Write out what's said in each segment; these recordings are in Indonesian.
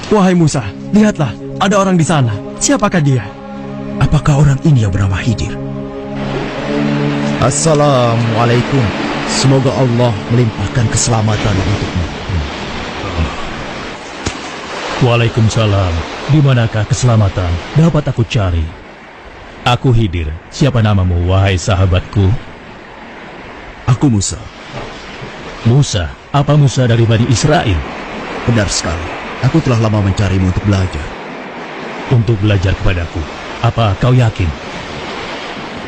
Wahai Musa, lihatlah, ada orang di sana. Siapakah dia? Apakah orang ini yang bernama Khidir? Assalamualaikum. Semoga Allah melimpahkan keselamatan untukmu. Waalaikumsalam. Di manakah keselamatan dapat aku cari? Aku Khidir. Siapa namamu, wahai sahabatku? Aku Musa. Musa? Apa Musa dari Bani Israel? Benar sekali. Aku telah lama mencarimu untuk belajar. Untuk belajar kepadaku. Apa kau yakin?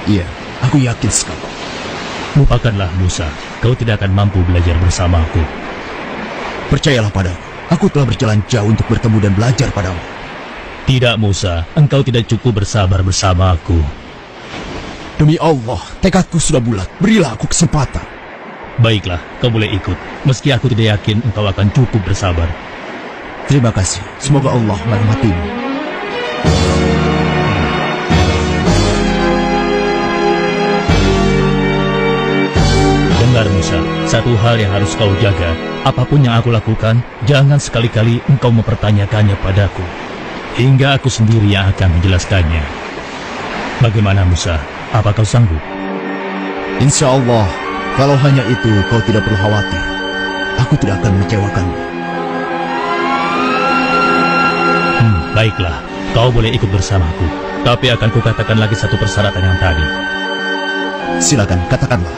Iya, aku yakin sekali. Lupakanlah Musa. Kau tidak akan mampu belajar bersamaku. Percayalah padaku. Aku telah berjalan jauh untuk bertemu dan belajar padamu. Tidak Musa, engkau tidak cukup bersabar bersamaku. Demi Allah, tekadku sudah bulat. Berilah aku kesempatan. Baiklah, kau boleh ikut. Meski aku tidak yakin engkau akan cukup bersabar. Terima kasih. Semoga Allah merahmatimu. Dengar Musa, satu hal yang harus kau jaga. Apapun yang aku lakukan, jangan sekali-kali engkau mempertanyakannya padaku. Hingga aku sendiri yang akan menjelaskannya. Bagaimana Musa? Apa kau sanggup? Insya Allah, kalau hanya itu kau tidak perlu khawatir. Aku tidak akan mengecewakanmu. Baiklah, kau boleh ikut bersamaku. Tapi akan kukatakan lagi satu persyaratan yang tadi. Silakan, katakanlah.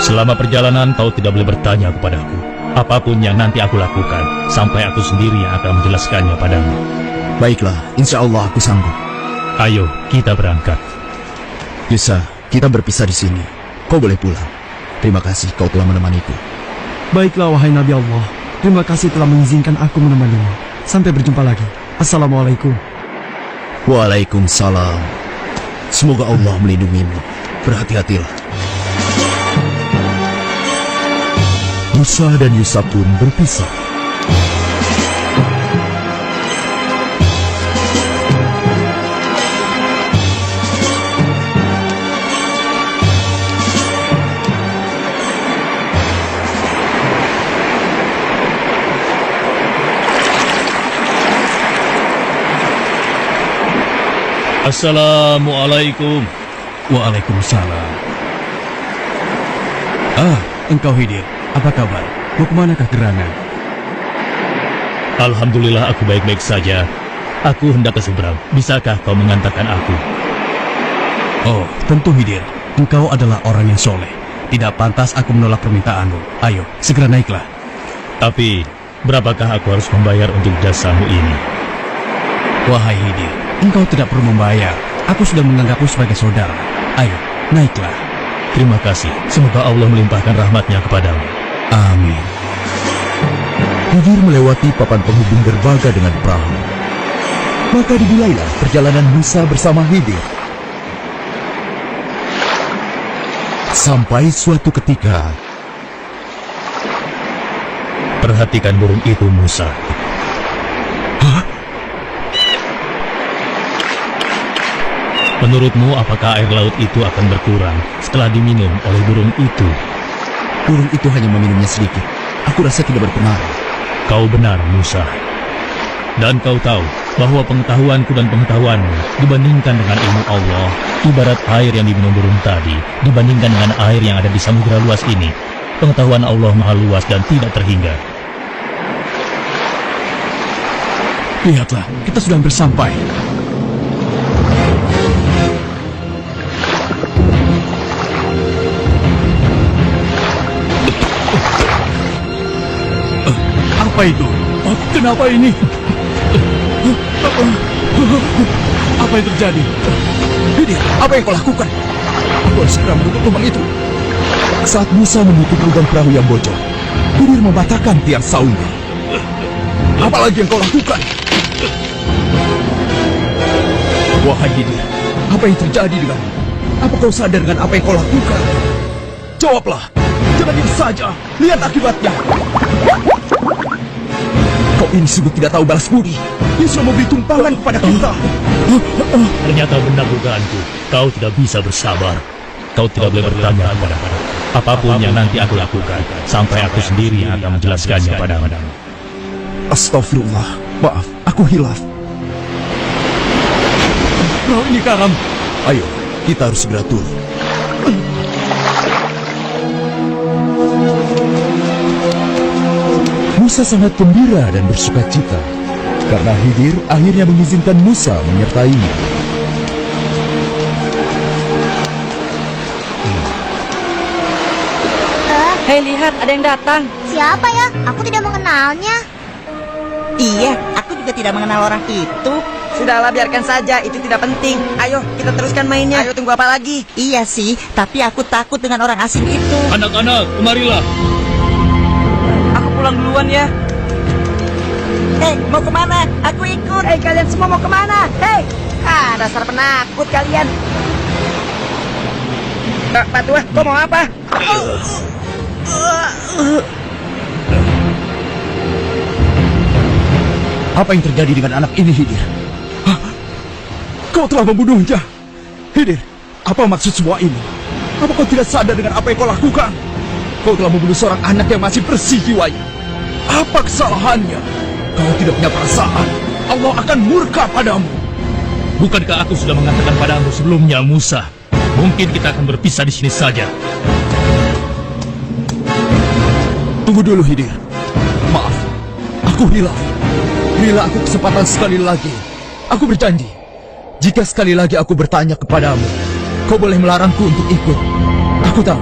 Selama perjalanan kau tidak boleh bertanya kepadaku. Apapun yang nanti aku lakukan, sampai aku sendiri yang akan menjelaskannya padamu. Baiklah, insya Allah aku sanggup. Ayo, kita berangkat. Bisa, kita berpisah di sini. Kau boleh pulang. Terima kasih kau telah menemaniku. Baiklah, wahai Nabi Allah. Terima kasih telah mengizinkan aku menemanimu. Sampai berjumpa lagi. Assalamualaikum. Waalaikumsalam. Semoga Allah melindungimu. Berhati-hatilah. Musa dan Yusa pun berpisah. Assalamualaikum. Waalaikumsalam. Engkau Khidir. Apa kabar? Mau kemanakah gerangan? Alhamdulillah aku baik-baik saja. Aku hendak ke seberang. Bisakah kau mengantarkan aku? Oh, tentu Khidir. Engkau adalah orang yang soleh. Tidak pantas aku menolak permintaanmu. Ayo, segera naiklah. Tapi, berapakah aku harus membayar untuk jasamu ini? Wahai Khidir, engkau tidak perlu membayar. Aku sudah menganggapmu sebagai saudara. Ayo, naiklah. Terima kasih. Semoga Allah melimpahkan rahmatnya kepadamu. Amin. Khidir melewati papan penghubung derbaga dengan perahu. Maka dimulailah perjalanan Musa bersama Khidir. Sampai suatu ketika, Perhatikan burung itu, Musa. hah? Menurutmu apakah air laut itu akan berkurang setelah diminum oleh burung itu? Burung itu hanya meminumnya sedikit. Aku rasa tidak berpengaruh. Kau benar, Musa. Dan kau tahu bahwa pengetahuanku dan pengetahuanmu dibandingkan dengan ilmu Allah, ibarat air yang diminum burung tadi, dibandingkan dengan air yang ada di samudera luas ini. Pengetahuan Allah maha luas dan tidak terhingga. Lihatlah, kita sudah hampir sampai. Apa itu? Kenapa ini? Apa yang terjadi? Khidir, apa yang kau lakukan? Aku harus segera menutup lubang itu. Saat Musa menutup lubang perahu yang bocor, Khidir mematahkan tiang saungnya. Apalagi yang kau lakukan? Wahai Khidir, apa yang terjadi denganmu? Apa kau sadar dengan apa yang kau lakukan? Jawablah, jangan diam saja. Lihat akibatnya. Kau ini sungguh tidak tahu balas budi. Dia sudah memberi tumpangan kepada kita. Ternyata benar dugaanku. Kau tidak bisa bersabar. Kau tidak boleh bertanya kepadaku. Apapun yang nanti aku lakukan, sampai aku sendiri yang akan menjelaskannya padamu. Astagfirullah. Maaf, aku hilaf. Perahu ini karam. Ayo, kita harus segera turun. Musa sangat gembira dan bersuka cita karena Khidir akhirnya mengizinkan Musa menyertainya. Hei, lihat, ada yang datang. Siapa ya? Aku tidak mengenalnya. Iya, aku juga tidak mengenal orang itu. Sudahlah, biarkan saja, itu tidak penting. Ayo, kita teruskan mainnya. Ayo, tunggu apa lagi? Iya sih, tapi aku takut dengan orang asing itu. Anak-anak, kemarilah. Aku pulang duluan ya. Hei, mau kemana? Aku ikut. Hei, kalian semua mau kemana? Hei, dasar penakut kalian. Pak Tua, kau mau apa? Apa yang terjadi dengan anak ini, Khidir? Hah? Kau telah membunuhnya. Khidir, apa maksud semua ini? Apa kau tidak sadar dengan apa yang kau lakukan? Kau telah membunuh seorang anak yang masih bersih jiwanya. Apa kesalahannya? Kau tidak punya perasaan. Allah akan murka padamu. Bukankah aku sudah mengatakan padamu sebelumnya, Musa? Mungkin kita akan berpisah di sini saja. Tunggu dulu, Khidir. Maaf, aku hilaf. Berilah aku kesempatan sekali lagi. Aku berjanji, jika sekali lagi aku bertanya kepadamu, kau boleh melarangku untuk ikut. Aku tahu,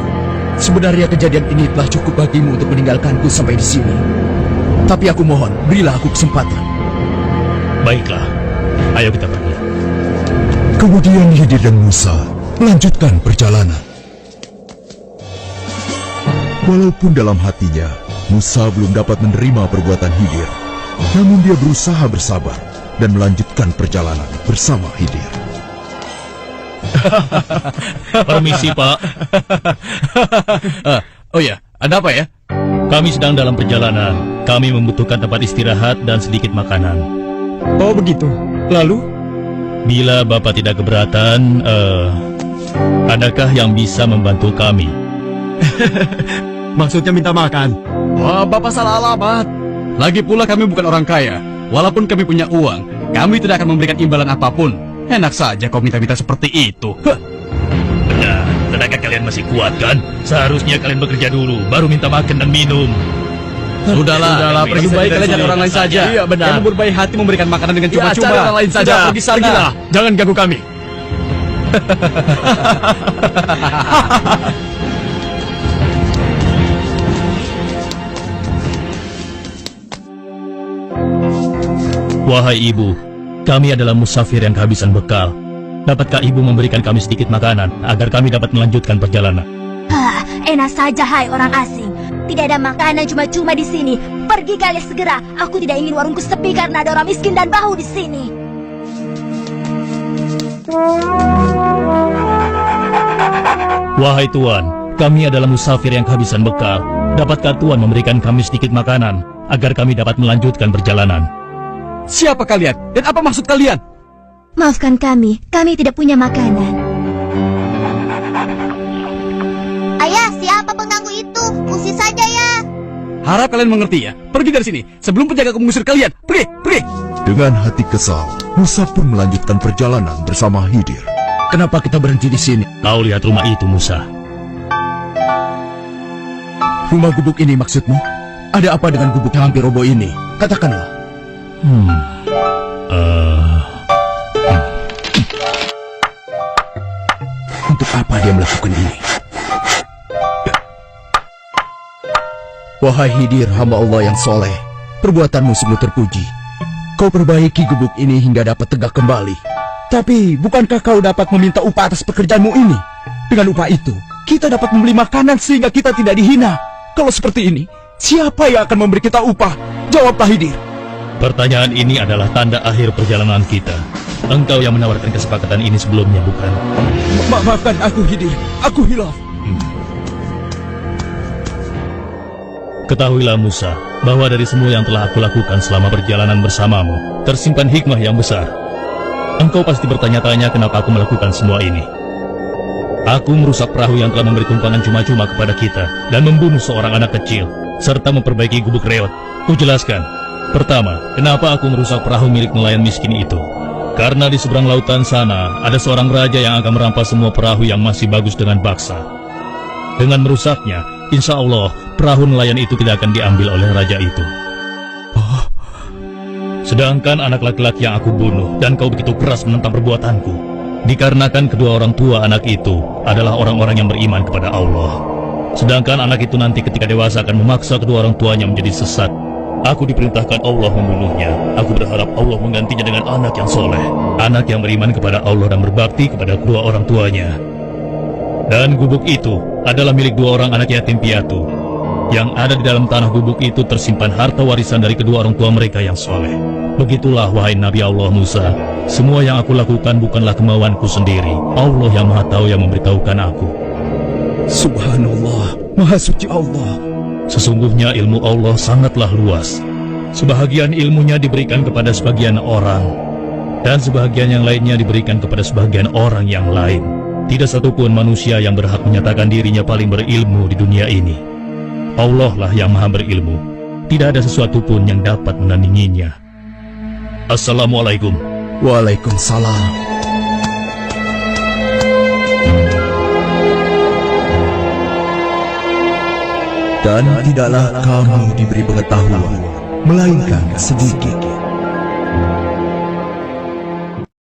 sebenarnya kejadian ini telah cukup bagimu untuk meninggalkanku sampai di sini. Tapi aku mohon, berilah aku kesempatan. Baiklah, ayo kita pergi. Kemudian Khidir dan Musa melanjutkan perjalanan. Walaupun dalam hatinya, Musa belum dapat menerima perbuatan Khidir, namun dia berusaha bersabar dan melanjutkan perjalanan bersama Khidir. Permisi, Pak. Oh ya, ada apa ya? Kami sedang dalam perjalanan. Kami membutuhkan tempat istirahat dan sedikit makanan. Oh begitu. Lalu? Bila Bapak tidak keberatan, adakah yang bisa membantu kami? Maksudnya minta makan? Wah, Bapak salah alamat. Lagi pula kami bukan orang kaya. Walaupun kami punya uang, kami tidak akan memberikan imbalan apapun. Enak saja kau minta-minta seperti itu. Benar, tenaga kalian masih kuat kan? Seharusnya kalian bekerja dulu, baru minta makan dan minum. Sudahlah, lebih pergi baik kalian cari cari orang lain saja. Iya, benar. Yang berbaik hati memberikan makanan dengan Ya, cuma-cuma. cari orang lain saja. Sudah, pergi sana. Pergilah. Jangan ganggu kami. Wahai ibu, kami adalah musafir yang kehabisan bekal. Dapatkah ibu memberikan kami sedikit makanan agar kami dapat melanjutkan perjalanan? Enak saja, hai orang asing. Tidak ada makanan cuma-cuma di sini. Pergi kalian segera. Aku tidak ingin warungku sepi karena ada orang miskin dan bau di sini. Wahai Tuan, kami adalah musafir yang kehabisan bekal. Dapatkah Tuan memberikan kami sedikit makanan agar kami dapat melanjutkan perjalanan? Siapa kalian? Dan apa maksud kalian? Maafkan kami tidak punya makanan. Ayah, siapa pengganggu itu? Usir saja ya. Harap kalian mengerti ya. Pergi dari sini sebelum penjagaku mengusir kalian. Pergi, pergi. Dengan hati kesal, Musa pun melanjutkan perjalanan bersama Khidir. Kenapa kita berhenti di sini? Kau lihat rumah itu, Musa. Rumah gubuk ini maksudmu? Ada apa dengan gubuk yang hampir roboh ini? Katakanlah. Untuk apa dia melakukan ini? Wahai Khidir, hamba Allah yang soleh, perbuatanmu sungguh terpuji. Kau perbaiki gubuk ini hingga dapat tegak kembali. Tapi, bukankah kau dapat meminta upah atas pekerjaanmu ini? Dengan upah itu, kita dapat membeli makanan sehingga kita tidak dihina. Kalau seperti ini, siapa yang akan memberi kita upah? Jawablah, Khidir. Pertanyaan ini adalah tanda akhir perjalanan kita. Engkau yang menawarkan kesepakatan ini sebelumnya, bukan? Maafkan aku, Khidir. Aku hilaf. Ketahuilah Musa, bahwa dari semua yang telah aku lakukan selama perjalanan bersamamu, tersimpan hikmah yang besar. Engkau pasti bertanya-tanya kenapa aku melakukan semua ini. Aku merusak perahu yang telah memberi tumpangan cuma-cuma kepada kita, dan membunuh seorang anak kecil, serta memperbaiki gubuk reot. Kujelaskan, Pertama, kenapa aku merusak perahu milik nelayan miskin itu? Karena di seberang lautan sana ada seorang raja yang akan merampas semua perahu yang masih bagus dengan paksa. Dengan merusaknya, insya Allah perahu nelayan itu tidak akan diambil oleh raja itu. Sedangkan anak laki-laki yang aku bunuh dan kau begitu keras menentang perbuatanku, dikarenakan kedua orang tua anak itu adalah orang-orang yang beriman kepada Allah. Sedangkan anak itu nanti ketika dewasa akan memaksa kedua orang tuanya menjadi sesat. Aku diperintahkan Allah membunuhnya. Aku berharap Allah menggantinya dengan anak yang soleh, anak yang beriman kepada Allah dan berbakti kepada kedua orang tuanya. Dan gubuk itu adalah milik dua orang anak yatim piatu. Yang ada di dalam tanah gubuk itu tersimpan harta warisan dari kedua orang tua mereka yang soleh. Begitulah wahai Nabi Allah Musa, semua yang aku lakukan bukanlah kemauanku sendiri. Allah yang Maha Tahu yang memberitahukan aku. Subhanallah, Maha Suci Allah. Sesungguhnya ilmu Allah sangatlah luas. Sebahagian ilmunya diberikan kepada sebagian orang, dan sebahagian yang lainnya diberikan kepada sebagian orang yang lain. Tidak satupun manusia yang berhak menyatakan dirinya paling berilmu di dunia ini. Allah lah yang maha berilmu. Tidak ada sesuatu pun yang dapat menandinginya. Assalamualaikum. Waalaikumsalam. Dan tidaklah kamu diberi pengetahuan, melainkan sedikit.